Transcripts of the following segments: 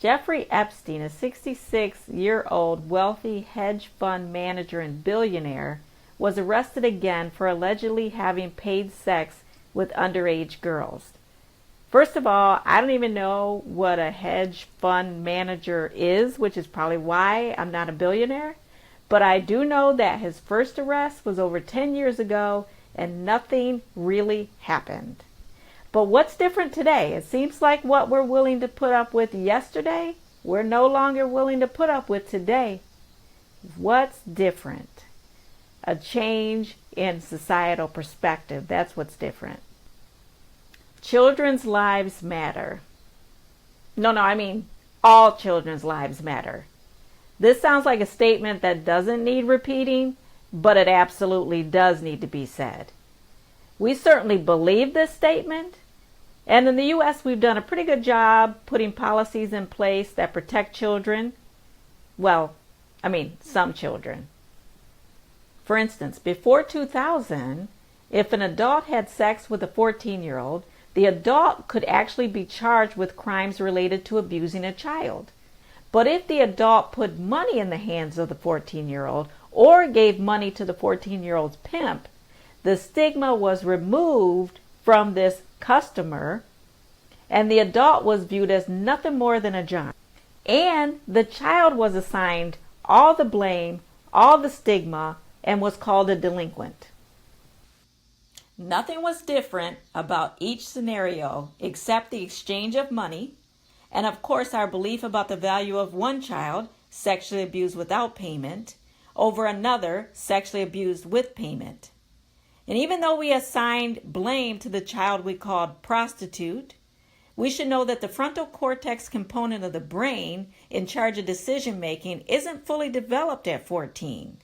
Jeffrey Epstein, a 66-year-old wealthy hedge fund manager and billionaire, was arrested again for allegedly having paid sex with underage girls. First of all, I don't even know what a hedge fund manager is, which is probably why I'm not a billionaire. But I do know that his first arrest was over 10 years ago and nothing really happened. But what's different today? It seems like what we're willing to put up with yesterday, we're no longer willing to put up with today. What's different? A change in societal perspective. That's what's different. Children's lives matter. I mean all children's lives matter. This sounds like a statement that doesn't need repeating, but it absolutely does need to be said. We certainly believe this statement, and in the U.S. we've done a pretty good job putting policies in place that protect children. Some children. For instance, before 2000, if an adult had sex with a 14-year-old, the adult could actually be charged with crimes related to abusing a child. But if the adult put money in the hands of the 14-year-old or gave money to the 14-year-old's pimp, the stigma was removed from this customer, and the adult was viewed as nothing more than a John. And the child was assigned all the blame, all the stigma, and was called a delinquent. Nothing was different about each scenario except the exchange of money, and of course our belief about the value of one child, sexually abused without payment, over another, sexually abused with payment. And even though we assigned blame to the child we called prostitute, we should know that the frontal cortex component of the brain in charge of decision making isn't fully developed at 14,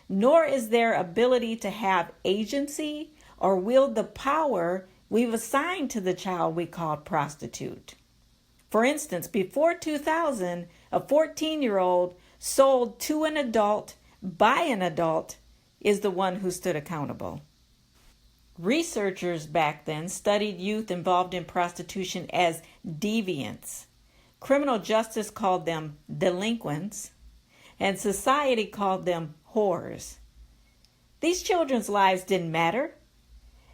nor is their ability to have agency or wield the power we've assigned to the child we called prostitute. For instance, before 2000, a 14-year-old sold to an adult by an adult is the one who stood accountable. Researchers back then studied youth involved in prostitution as deviants. Criminal justice called them delinquents, and society called them whores. These children's lives didn't matter,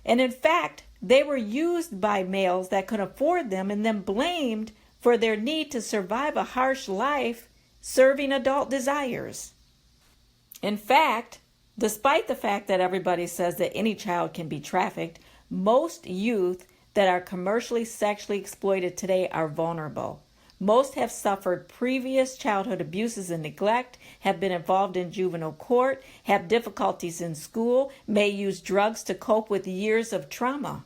and in fact, they were used by males that could afford them and then blamed for their need to survive a harsh life serving adult desires. In fact, despite the fact that everybody says that any child can be trafficked, most youth that are commercially sexually exploited today are vulnerable. Most have suffered previous childhood abuses and neglect, have been involved in juvenile court, have difficulties in school, may use drugs to cope with years of trauma.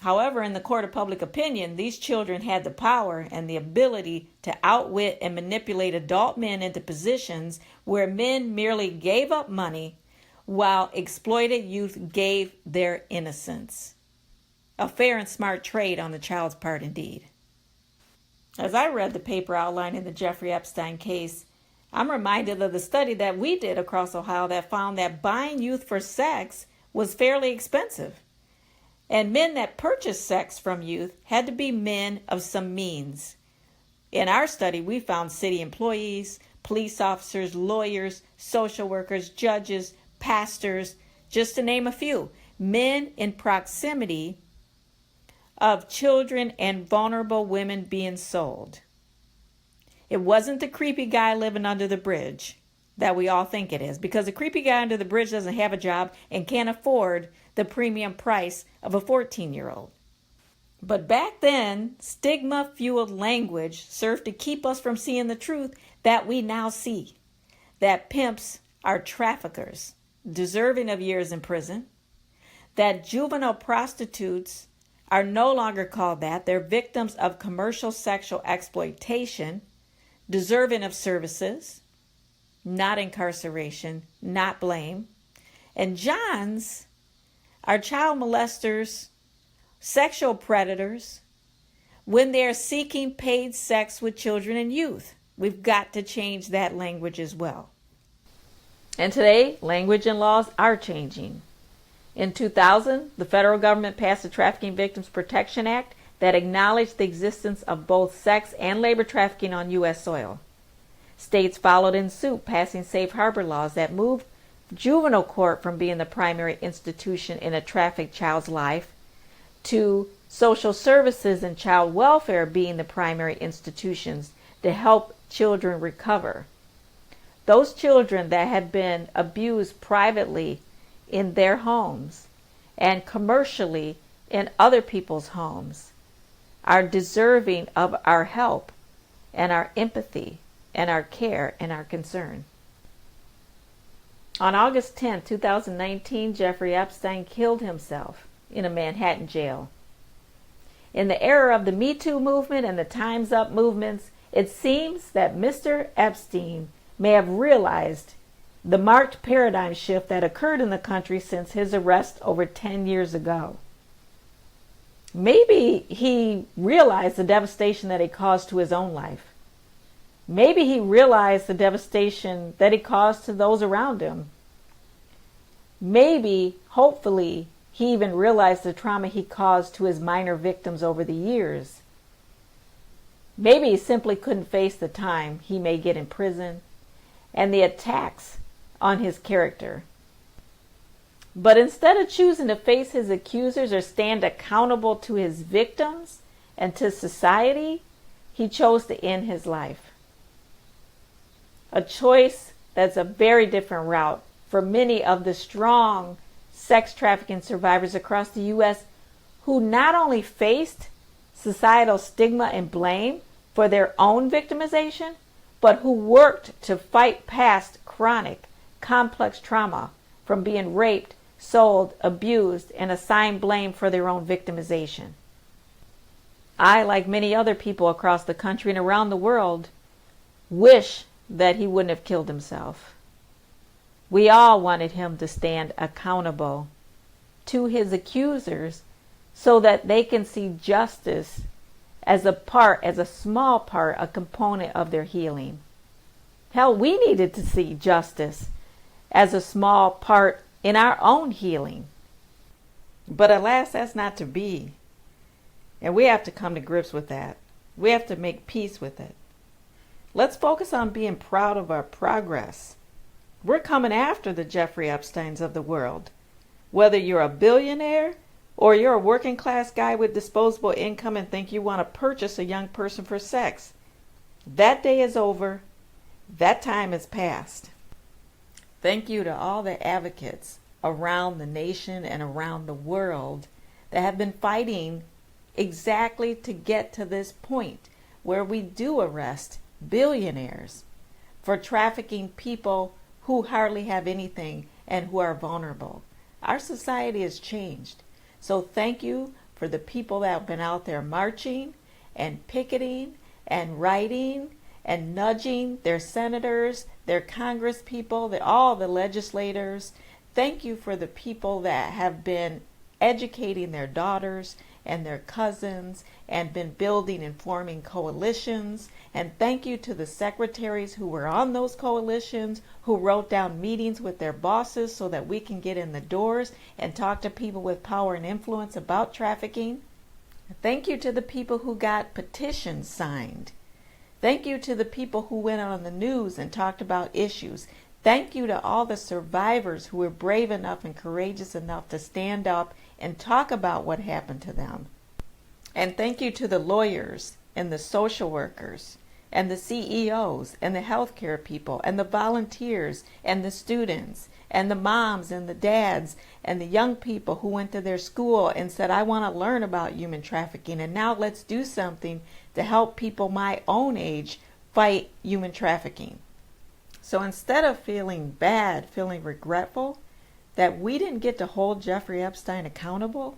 However, in the court of public opinion, these children had the power and the ability to outwit and manipulate adult men into positions where men merely gave up money while exploited youth gave their innocence. A fair and smart trade on the child's part indeed. As I read the paper outlining the Jeffrey Epstein case, I'm reminded of the study that we did across Ohio that found that buying youth for sex was fairly expensive. And men that purchased sex from youth had to be men of some means. In our study, we found city employees, police officers, lawyers, social workers, judges, pastors, just to name a few, men in proximity of children and vulnerable women being sold. It wasn't the creepy guy living under the bridge that we all think it is, because the creepy guy under the bridge doesn't have a job and can't afford the premium price of a 14-year-old. But back then, stigma-fueled language served to keep us from seeing the truth that we now see, that pimps are traffickers, deserving of years in prison, that juvenile prostitutes are no longer called that. They're victims of commercial sexual exploitation, deserving of services, not incarceration, not blame. And Johns are child molesters, sexual predators, when they are seeking paid sex with children and youth. We've got to change that language as well. And today, language and laws are changing. In 2000, the federal government passed the Trafficking Victims Protection Act that acknowledged the existence of both sex and labor trafficking on U.S. soil. States followed in suit, passing safe harbor laws that moved juvenile court from being the primary institution in a trafficked child's life to social services and child welfare being the primary institutions to help children recover. Those children that have been abused privately in their homes and commercially in other people's homes are deserving of our help and our empathy and our care and our concern. On August 10, 2019, Jeffrey Epstein killed himself in a Manhattan jail. In the era of the Me Too movement and the Time's Up movements, it seems that Mr. Epstein may have realized the marked paradigm shift that occurred in the country since his arrest over 10 years ago. Maybe he realized the devastation that he caused to his own life. Maybe he realized the devastation that he caused to those around him. Maybe, hopefully, he even realized the trauma he caused to his minor victims over the years. Maybe he simply couldn't face the time he may get in prison and the attacks on his character. But instead of choosing to face his accusers or stand accountable to his victims and to society, he chose to end his life. A choice that's a very different route for many of the strong sex trafficking survivors across the U.S. who not only faced societal stigma and blame for their own victimization, but who worked to fight past chronic, complex trauma from being raped, sold, abused, and assigned blame for their own victimization. I, like many other people across the country and around the world, wish that he wouldn't have killed himself. We all wanted him to stand accountable to his accusers so that they can see justice as a small part, a component of their healing. Hell, we needed to see justice as a small part in our own healing. But alas, that's not to be. And we have to come to grips with that. We have to make peace with it. Let's focus on being proud of our progress. We're coming after the Jeffrey Epsteins of the world. Whether you're a billionaire or you're a working class guy with disposable income and think you want to purchase a young person for sex, that day is over. That time is past. Thank you to all the advocates around the nation and around the world that have been fighting exactly to get to this point where we do arrest billionaires for trafficking people who hardly have anything and who are vulnerable. Our society has changed. So thank you for the people that have been out there marching and picketing and writing and nudging their senators, their Congress people, all the legislators. Thank you for the people that have been educating their daughters and their cousins and been building and forming coalitions. And thank you to the secretaries who were on those coalitions, who wrote down meetings with their bosses so that we can get in the doors and talk to people with power and influence about trafficking. Thank you to the people who got petitions signed. Thank you to the people who went on the news and talked about issues. Thank you to all the survivors who were brave enough and courageous enough to stand up and talk about what happened to them. And thank you to the lawyers and the social workers and the CEOs and the healthcare people and the volunteers and the students and the moms and the dads and the young people who went to their school and said, I want to learn about human trafficking, and now let's do something to help people my own age fight human trafficking. So instead of feeling bad, feeling regretful that we didn't get to hold Jeffrey Epstein accountable,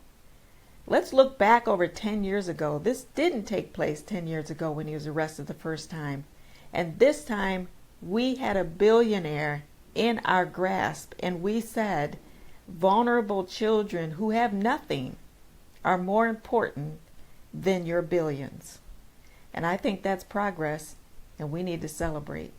let's look back over 10 years ago. This didn't take place 10 years ago when he was arrested the first time. And this time we had a billionaire in our grasp, and we said vulnerable children who have nothing are more important than your billions. And I think that's progress, and we need to celebrate.